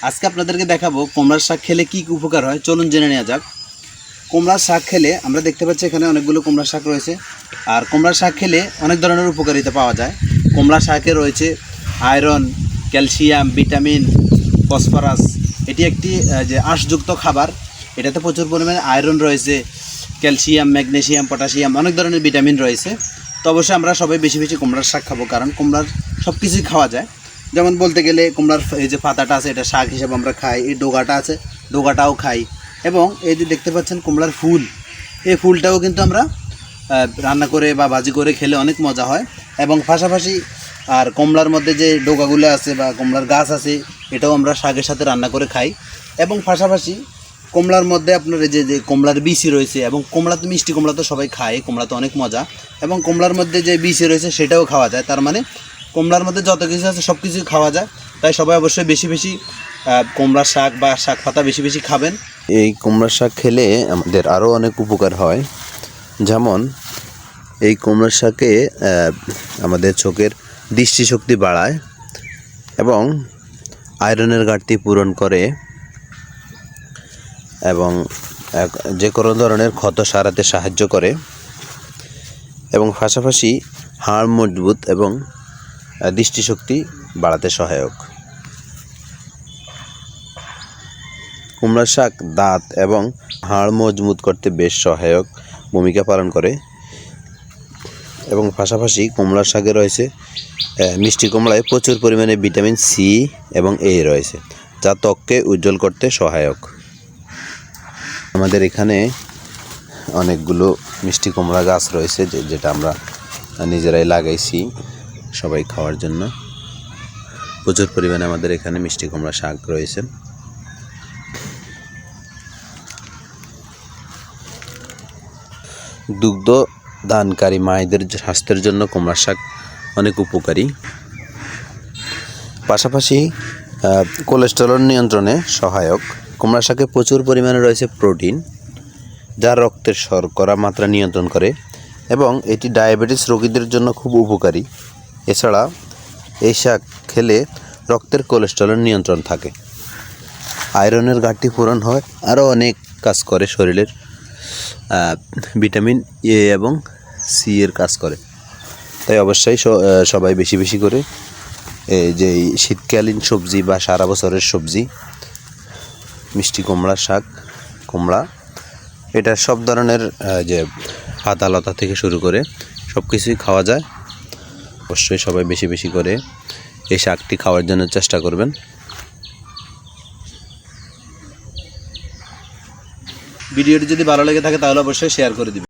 আজকে আপনাদেরকে দেখাবো কুমড়ার শাক খেলে কি কি উপকার হয়। চলুন জেনে নেওয়া যাক। কুমড়ার শাক খেলে আমরা দেখতে পাচ্ছি এখানে অনেকগুলো কুমড়ার শাক রয়েছে। আর কুমড়ার শাক খেলে অনেক ধরনের উপকারিতা পাওয়া যায়। কুমড়া শাকে রয়েছে আয়রন, ক্যালসিয়াম, ভিটামিন, ফসফরাস। এটি একটি যে আঁশযুক্ত খাবার। এটাতে প্রচুর পরিমাণে আয়রন রয়েছে, ক্যালসিয়াম, ম্যাগনেসিয়াম, পটাশিয়াম, অনেক ধরনের ভিটামিন রয়েছে। তো অবশ্যই আমরা সবাই বেশি বেশি কুমড়ার শাক খাবো, কারণ কুমড়ার সব কিছুই খাওয়া যায়। যেমন বলতে গেলে কুমড়ার এই যে পাতাটা আছে এটা শাক হিসেবে আমরা খাই, এই ডোগাটা আছে ডোগাটাও খাই, এবং এই যে দেখতে পাচ্ছেন কুমড়ার ফুল, এই ফুলটাও কিন্তু আমরা রান্না করে বা ভাজি করে খেলে অনেক মজা হয়। এবং পাশাপাশি আর কুমড়ার মধ্যে যে ডোগাগুলো আছে বা কুমড়ার গাছ আছে এটাও আমরা শাকের সাথে রান্না করে খাই। এবং পাশাপাশি কুমড়ার মধ্যে আপনার এই যে কুমড়ার বিচি রয়েছে, এবং কুমড়া তো মিষ্টি কুমড়া তো সবাই খায়, কুমড়া তো অনেক মজা, এবং কুমড়ার মধ্যে যে বিচি রয়েছে সেটাও খাওয়া যায়। তার মানে কুমড়ার মধ্যে যত কিছু আছে সব কিছুই খাওয়া যায়। তাই সবাই অবশ্যই বেশি বেশি কুমড়ার শাক বা শাক পাতা বেশি বেশি খাবেন। এই কুমড়া শাক খেলে আমাদের আরও অনেক উপকার হয়। যেমন এই কুমড়া শাকে আমাদের চোখের দৃষ্টিশক্তি বাড়ায় এবং আয়রনের ঘাটতি পূরণ করে, এবং যে কোনো ধরনের ক্ষত সারাতে সাহায্য করে, এবং পাশাপাশি হাড় মজবুত এবং দৃষ্টিশক্তি বাড়াতে সহায়ক। কুমড়া শাক দাঁত এবং হাড় মজবুত করতে বেশ সহায়ক ভূমিকা পালন করে। এবং পাশাপাশি কুমড়া শাকে রয়েছে মিষ্টি কুমড়ায় প্রচুর পরিমাণে ভিটামিন সি এবং এ রয়েছে, যা ত্বককে উজ্জ্বল করতে সহায়ক। আমাদের এখানে অনেকগুলো মিষ্টি কুমড়া গাছ রয়েছে, যেটা আমরা নিজেরাই লাগাইছি সবাই খাওয়ার জন্য। প্রচুর পরিমাণে আমাদের এখানে মিষ্টি কুমড়া শাক রয়েছে। দুগ্ধ দানকারী মায়েদের স্বাস্থ্যের জন্য কুমড়া শাক অনেক উপকারী। পাশাপাশি কোলেস্টেরল নিয়ন্ত্রণে সহায়ক। কুমড়া শাকে প্রচুর পরিমাণে রয়েছে প্রোটিন, যা রক্তের শর্করা মাত্রা নিয়ন্ত্রণ করে, এবং এটি ডায়াবেটিস রোগীদের জন্য খুব উপকারী। এছাড়া এই শাক খেলে রক্তের কোলেস্টেরল নিয়ন্ত্রণ থাকে, আয়রনের ঘাটতি পূরণ হয়, আরও অনেক কাজ করে শরীরের। ভিটামিন এ এবং সি এর কাজ করে। তাই অবশ্যই সবাই বেশি বেশি করে এই যে শীতকালীন সবজি বা সারা বছরের সবজি মিষ্টি কুমড়া শাক, কুমড়া, এটা সব ধরনের যে পাতা লতা থেকে শুরু করে সব কিছুই খাওয়া যায়। অবশ্যই সবাই বেশি বেশি করে এই শাকটি খাওয়ার জন্য চেষ্টা করবেন। ভিডিওটি যদি ভালো লেগে থাকে তাহলে অবশ্যই শেয়ার করে দিবেন।